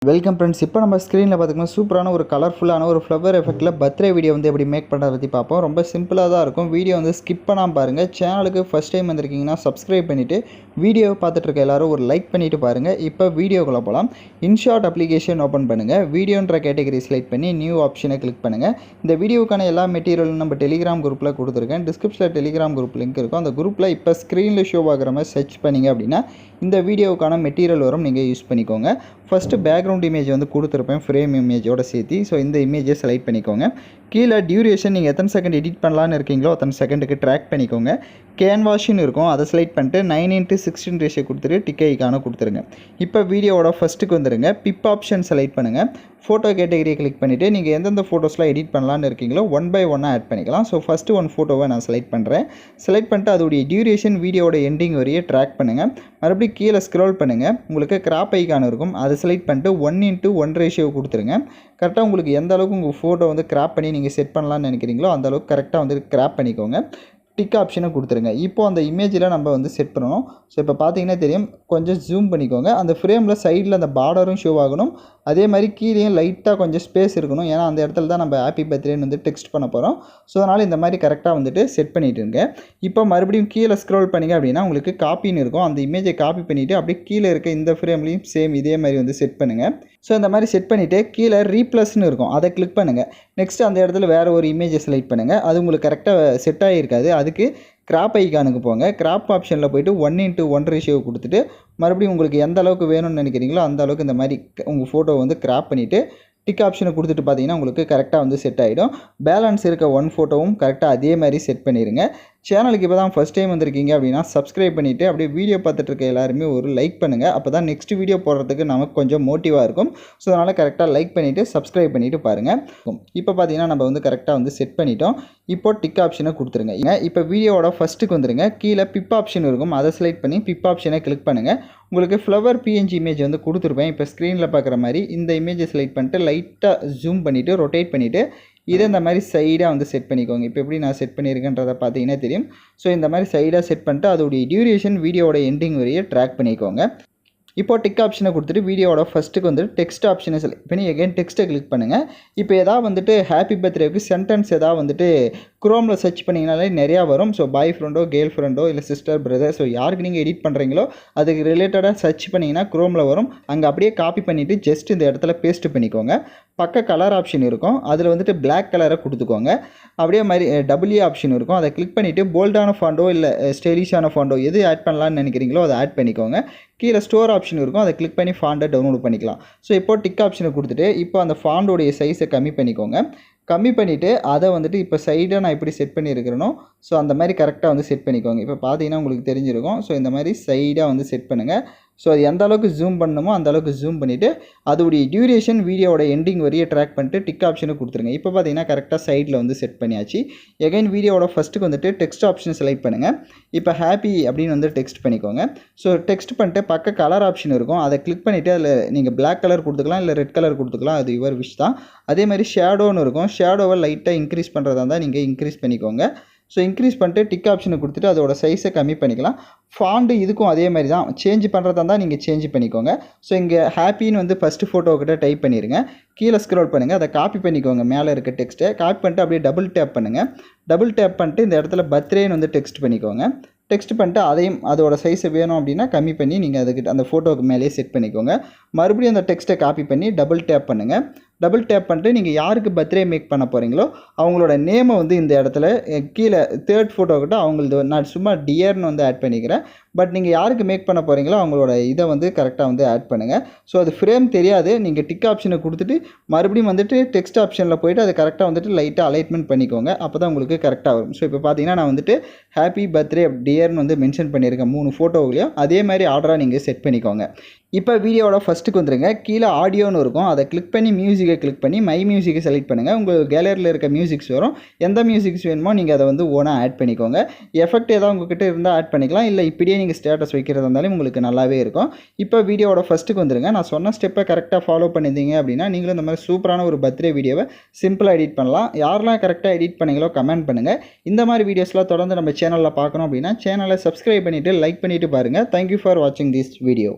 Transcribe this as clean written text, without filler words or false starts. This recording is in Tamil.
Welcome friends. இப்போ நம்ம ஸ்க்ரீனில் பார்த்திங்கன்னா சூப்பரான ஒரு கலர்ஃபுல்லான ஒரு ஃப்ளவர் எஃபெக்ட்டில் பர்த்டே வீடியோ வந்து எப்படி மேக் பண்ணுறத பற்றி பார்ப்போம். ரொம்ப சிம்பிளாக தான் இருக்கும். வீடியோ வந்து ஸ்கிப் பண்ணாமல் பாருங்கள். சேனலுக்கு ஃபஸ்ட் டைம் வந்திருக்கீங்கன்னா சப்ஸ்கிரைப் பண்ணிவிட்டு வீடியோ பார்த்துட்டு இருக்க எல்லோரும் ஒரு லைக் பண்ணிவிட்டு பாருங்கள். இப்போ வீடியோக்குள்ளே போகலாம். இன்ஷாட் அப்ளிகேஷன் ஓப்பன் பண்ணுங்கள். வீடியோன்ற கேட்டகரி செலக்ட் பண்ணி நியூ ஆப்ஷனை கிளிக் பண்ணுங்கள். இந்த வீடியோக்கான எல்லா மெட்டீரியலும் நம்ம டெலிகிராம் குரூப்பில் கொடுத்துருக்கேன். டிஸ்கிரிப்ஷனில் டெலிகிராம் குரூப் லிங்க் இருக்கும். அந்த குரூப்பில் இப்போ ஸ்க்ரீனில் ஷோ ஆகிற மாதிரி சர்ச் பண்ணிங்க அப்படின்னா இந்த வீடியோவுக்கான மெட்டீரியல் வரும். நீங்கள் யூஸ் பண்ணிக்கோங்க. ஃபஸ்ட்டு பேக்ரவுண்ட் இமேஜ் வந்து கொடுத்துருப்பேன் ஃப்ரேம் இமேஜோட சேர்த்து. ஸோ இந்த இமேஜை செலக்ட் பண்ணிக்கோங்க. கீழே டியூரேஷன் நீங்கள் எத்தனை செகண்ட் எடிட் பண்ணலான்னு இருக்கீங்களோ அத்தனை செகண்டுக்கு ட்ராக் பண்ணிக்கோங்க. கேன்வாஷின்னு இருக்கும், அதை செலக்ட் பண்ணிட்டு 9:16 ரேஷியோ கொடுத்துட்டு டிக் ஐக்கான கொடுத்துருங்க. இப்போ வீடியோவோட ஃபஸ்ட்டுக்கு வந்துடுங்க. பிப் ஆப்ஷன் செலக்ட் பண்ணுங்கள். ஃபோட்டோ கேட்டகரியை கிளிக் பண்ணிவிட்டு நீங்கள் எந்தெந்த ஃபோட்டோஸ்லாம் எடிட் பண்ணலான்னு இருக்கீங்களோ ஒன் பை ஒன்னாக ஆட் பண்ணிக்கலாம். ஸோ ஃபஸ்ட்டு ஒன் ஃபோட்டோவை நான் செலக்ட் பண்ணுறேன். செலக்ட் பண்ணிட்டு அதோடைய டியூரேஷன் வீடியோட எண்டிங் வரையே ட்ராக் பண்ணுங்கள். மறுபடியும் கீழே ஸ்க்ரோல் பண்ணுங்கள். உங்களுக்கு கிராப் ஐக்கான இருக்கும், அதை செலக்ட் பண்ணிட்டு 1:1 ரேஷியோ கொடுத்துருங்க. கரெக்டாக உங்களுக்கு எந்த அளவுக்கு உங்கள் ஃபோட்டோ வந்து கிராப் பண்ணி நீங்கள் செட் பண்ணலான்னு நினைக்கிறீங்களோ அந்த அளவுக்கு கரெக்டாக வந்து கிராப் பண்ணிக்கோங்க. டிக் ஆப்ஷனை கொடுத்துருங்க. இப்போ அந்த இமேஜில் நம்ம வந்து செட் பண்ணணும். ஸோ இப்போ பார்த்தீங்கன்னா தெரியும், கொஞ்சம் ஜூம் பண்ணிக்கோங்க. அந்த ஃப்ரேமில் சைடில் அந்த பார்டரும் ஷோ ஆகணும். அதே மாதிரி கீழேயும் லைட்டாக கொஞ்சம் ஸ்பேஸ் இருக்கணும். ஏன்னா அந்த இடத்துல தான் நம்ம ஹாப்பி பர்த்டேன்னு வந்து டெக்ஸ்ட் பண்ண போகிறோம். ஸோ அதனால் இந்த மாதிரி கரெக்டாக வந்துட்டு செட் பண்ணிவிட்டு இருங்க. இப்போ மறுபடியும் கீழே ஸ்க்ரோல் பண்ணிங்க அப்படின்னா உங்களுக்கு காப்பின்னு இருக்கும். அந்த இமேஜை காப்பி பண்ணிவிட்டு அப்படியே கீழே இருக்க இந்த ஃப்ரேம்லேயும் சேம் இதே மாதிரி வந்து செட் பண்ணுங்கள். ஸோ இந்த மாதிரி செட் பண்ணிவிட்டு கீழே ரீப்ளஸ்ன்னு இருக்கும், அதை கிளிக் பண்ணுங்கள். நெக்ஸ்ட்டு அந்த இடத்துல வேறு ஒரு இமேஜை செலக்ட் பண்ணுங்கள். அது உங்களுக்கு கரெக்டாக செட் ஆகியிருக்காது. அதுக்கு கிராப் ஐக்கானுக்கு போங்க. கிராப் ஆப்ஷனில் போய்ட்டு 1:1 ரேஷியோ கொடுத்துட்டு மறுபடியும் உங்களுக்கு எந்த அளவுக்கு வேணும்னு நினைக்கிறீங்களோ அந்த அளவுக்கு இந்த மாதிரி உங்கள் ஃபோட்டோ வந்து கிராப் பண்ணிவிட்டு டிக் ஆப்ஷனை கொடுத்துட்டு பார்த்தீங்கன்னா உங்களுக்கு கரெக்டாக வந்து செட் ஆகிடும். பேலன்ஸ் இருக்க ஒன் ஃபோட்டோவும் கரெக்டாக அதே மாதிரி செட் பண்ணிடுங்க. சேனலுக்கு இப்போ தான் ஃபஸ்ட் டைம் வந்திருக்கீங்க அப்படின்னா சப்ஸ்கிரைப் பண்ணிவிட்டு அப்படியே வீடியோ பார்த்துட்டு இருக்க எல்லாருமே ஒரு லைக் பண்ணுங்கள். அப்போ தான் நெக்ஸ்ட் வீடியோ போடுறதுக்கு நமக்கு கொஞ்சம் மோட்டிவாக இருக்கும். ஸோ அதனால் கரெக்டாக லைக் பண்ணிவிட்டு சப்ஸ்கிரைப் பண்ணிவிட்டு பாருங்கள். இப்போ பார்த்தீங்கன்னா நம்ம வந்து கரெக்டாக வந்து செட் பண்ணிட்டோம். இப்போ டிக் ஆப்ஷனை கொடுத்துருங்க. இப்போ வீடியோவோட ஃபஸ்ட்டுக்கு வந்துருங்க. கீழே பிப் ஆப்ஷன் இருக்கும், அதை செலக்ட் பண்ணி பிப் ஆப்ஷனை கிளிக் பண்ணுங்கள். உங்களுக்கு ஃப்ளவர் பிஎன்ஜி இமேஜ் வந்து கொடுத்துருப்பேன். இப்போ ஸ்க்ரீனில் பார்க்குற மாதிரி இந்த இமேஜை செலக்ட் பண்ணிட்டு லைட்டாக ஜூம் பண்ணிவிட்டு ரொட்டேட் பண்ணிவிட்டு இதை இந்த மாதிரி சைடாக வந்து செட் பண்ணிக்கோங்க. இப்போ எப்படி நான் செட் பண்ணியிருக்கேன்றதை பார்த்தீங்கன்னா தெரியும். ஸோ இந்த மாதிரி சைடாக செட் பண்ணிட்டு அதோடைய டியூரேஷன் வீடியோட எண்டிங் வரையே ட்ராக் பண்ணிக்கோங்க. இப்போ டிக் ஆப்ஷனை கொடுத்துட்டு வீடியோவோட ஃபஸ்ட்டுக்கு வந்துட்டு டெக்ஸ்ட் ஆப்ஷனை செலக்ட் பண்ணி எகைன் டெக்ஸ்ட்டை கிளிக் பண்ணுங்கள். இப்போ எதாவது வந்துட்டு ஹாப்பி பர்த்டேக்கு சென்டென்ஸ் எதாவது வந்துட்டு குரோமில் சர்ச் பண்ணிங்கனாலே நிறையா வரும். ஸோ பாய் ஃப்ரெண்டோ கேர்ள் ஃப்ரெண்டோ இல்லை சிஸ்டர் பிரதர், ஸோ யாருக்கு நீங்கள் எடிட் பண்ணுறீங்களோ அதுக்கு ரிலேட்டடாக சர்ச் பண்ணிங்கன்னா குரோமில் வரும். அங்கே அப்படியே காப்பி பண்ணிவிட்டு ஜஸ்ட் இந்த இடத்துல பேஸ்ட் பண்ணிக்கோங்க. பக்க கலர் ஆப்ஷன் இருக்கும், அதில் வந்துட்டு பிளாக் கலரை கொடுத்துக்கோங்க. அப்படியே மாதிரி டபிள்யூ ஆப்ஷன் இருக்கும், அதை கிளிக் பண்ணிவிட்டு போல்டான ஃபாண்டோ இல்லை ஸ்டைலிஷான ஃபாண்டோ எது ஆட் பண்ணலான்னு நினைக்கிறீங்களோ அதை ஆட் பண்ணிக்கோங்க. கீழே ஸ்டோர் ஆப்ஷன் இருக்கும், அதை கிளிக் பண்ணி ஃபாண்டை டவுன்லோட் பண்ணிக்கலாம். ஸோ இப்போ டிக் ஆப்ஷனை கொடுத்துட்டு இப்போ அந்த ஃபாண்டோடைய சைஸை கம்மி பண்ணிக்கோங்க. கம்மி பண்ணிவிட்டு அதை வந்துட்டு இப்போ சைடாக நான் எப்படி செட் பண்ணியிருக்கிறேனோ ஸோ அந்த மாதிரி கரெக்டாக வந்து செட் பண்ணிக்கோங்க. இப்போ பார்த்தீங்கன்னா உங்களுக்கு தெரிஞ்சிருக்கும். ஸோ இந்த மாதிரி சைடாக வந்து செட் பண்ணுங்கள். ஸோ அது எந்த அளவுக்கு ஜூம் பண்ணணுமோ அந்த அளவுக்கு ஜூம் பண்ணிவிட்டு அதோடைய டியூரேஷன் வீடியோட எண்டிங் வரையே ட்ராக் பண்ணிட்டு டிக் ஆப்ஷனை கொடுத்துருங்க. இப்போ பார்த்தீங்கன்னா கரெக்டாக சைடில் வந்து செட் பண்ணியாச்சு. எகைன் வீடியோட ஃபஸ்ட்டுக்கு வந்துட்டு டெக்ஸ்ட் ஆப்ஷன் செலக்ட் பண்ணுங்கள். இப்போ ஹாப்பி அப்படின்னு வந்து டெக்ஸ்ட் பண்ணிக்கோங்க. ஸோ டெக்ஸ்ட் பண்ணிட்டு பக்க கலர் ஆப்ஷன் இருக்கும், அதை கிளிக் பண்ணிவிட்டு அதில் நீங்கள் பிளாக் கலர் கொடுத்துக்கலாம் இல்லை ரெட் கலர் கொடுத்துக்கலாம், அது யுவர் விஷ் தான். அதே மாதிரி ஷேடோன்னு இருக்கும், ஷேடோவை லைட்டாக இன்க்ரீஸ் பண்ணுறதா இருந்தால் நீங்கள் இன்க்ரீஸ் பண்ணிக்கோங்க. ஸோ இன்க்ரீஸ் பண்ணிட்டு டிக் ஆப்ஷனை கொடுத்துட்டு அதோட சைஸை கம்மி பண்ணிக்கலாம். ஃபாண்டு இதுக்கும் அதே மாதிரி தான், சேஞ்ச் பண்ணுறதா இருந்தால் நீங்கள் சேஞ்ச் பண்ணிக்கோங்க. ஸோ இங்கே ஹாப்பின்னு வந்து ஃபஸ்ட்டு ஃபோட்டோக்கிட்ட டைப் பண்ணிடுங்க. கீழே ஸ்க்ரோல் பண்ணுங்கள், அதை காப்பி பண்ணிக்கோங்க. மேலே இருக்க டெக்ஸ்ட்டை காப்பி பண்ணிட்டு அப்படியே டபுள் டேப் பண்ணுங்கள். டபுள் டேப் பண்ணிட்டு இந்த இடத்துல பர்த்டேன்னு வந்து டெக்ஸ்ட் பண்ணிக்கோங்க. டெக்ஸ்ட் பண்ணிட்டு அதையும் அதோட சைஸை வேணும் அப்படின்னா கம்மி பண்ணி நீங்கள் அதுக்கிட்ட அந்த ஃபோட்டோவுக்கு மேலேயே செட் பண்ணிக்கோங்க. மறுபடியும் அந்த டெக்ஸ்ட்டை காப்பி பண்ணி டபுள் டேப் பண்ணுங்கள். டபுள் டேப் பண்ணிட்டு நீங்கள் யாருக்கு பர்த்டே மேக் பண்ண போகிறீங்களோ அவங்களோட நேமை வந்து இந்த இடத்துல கீழே தேர்ட் ஃபோட்டோக்கிட்ட அவங்களது நான் சும்மா டியர்னு வந்து ஆட் பண்ணிக்கிறேன். பட் நீங்கள் யாருக்கு மேக் பண்ண போகிறீங்களோ அவங்களோட இதை வந்து கரெக்டாக வந்து ஆட் பண்ணுங்கள். ஸோ அது ஃப்ரேம் தெரியாது. நீங்கள் டிக் ஆப்ஷனை கொடுத்துட்டு மறுபடியும் வந்துட்டு டெக்ஸ்ட் ஆப்ஷனில் போய்ட்டு அதை கரெக்டாக வந்துட்டு லைட்டாக அலைட்மெண்ட் பண்ணிக்கோங்க. அப்போ தான் உங்களுக்கு கரெக்டாக வரும். ஸோ இப்போ பார்த்தீங்கன்னா நான் வந்துட்டு ஹாப்பி பர்த்டே டியர்னு வந்து மென்ஷன் பண்ணியிருக்கேன் 3 ஃபோட்டோவிலையும். அதே மாதிரி ஆர்டராக நீங்கள் செட் பண்ணிக்கோங்க. இப்போ வீடியோவோட ஃபஸ்ட்டுக்கு வந்துருங்க. கீழே ஆடியோன்னு இருக்கும், அதை கிளிக் பண்ணி மியூசிக்கை கிளிக் பண்ணி மை மியூசிக்கை செலக்ட் பண்ணுங்கள். உங்கள் கேலரியில் இருக்க மியூசிக்ஸ் வரும். எந்த மியூசிக்ஸ் வேணுமோ நீங்கள் அதை வந்து ஓனாக ஆட் பண்ணிக்கோங்க. எஃபெக்ட் ஏதாவது உங்கள்கிட்ட இருந்தால் ஆட் பண்ணிக்கலாம், இல்லை இப்படியே நீங்கள் ஸ்டேட்டஸ் வைக்கிறதா இருந்தாலும் உங்களுக்கு நல்லாவே இருக்கும். இப்போ வீடியோவோட ஃபஸ்ட்டுக்கு வந்துருங்க. நான் சொன்ன ஸ்டெப்பை கரெக்டாக ஃபாலோ பண்ணியிருந்தீங்க அப்படின்னா நீங்களும் இந்த மாதிரி சூப்பரான ஒரு பர்த்டே வீடியோவை சிம்பிளாக எடிட் பண்ணலாம். யாரெல்லாம் கரெக்டாக எடிட் பண்ணீங்களோ கமெண்ட் பண்ணுங்கள். இந்த மாதிரி வீடியோஸ்லாம் தொடர்ந்து நம்ம சேனலில் பார்க்கணும் அப்படின்னா சேனலை சப்ஸ்கிரைப் பண்ணிவிட்டு லைக் பண்ணிவிட்டு பாருங்கள். தேங்க்யூ ஃபார் வாட்சிங் திஸ் வீடியோ.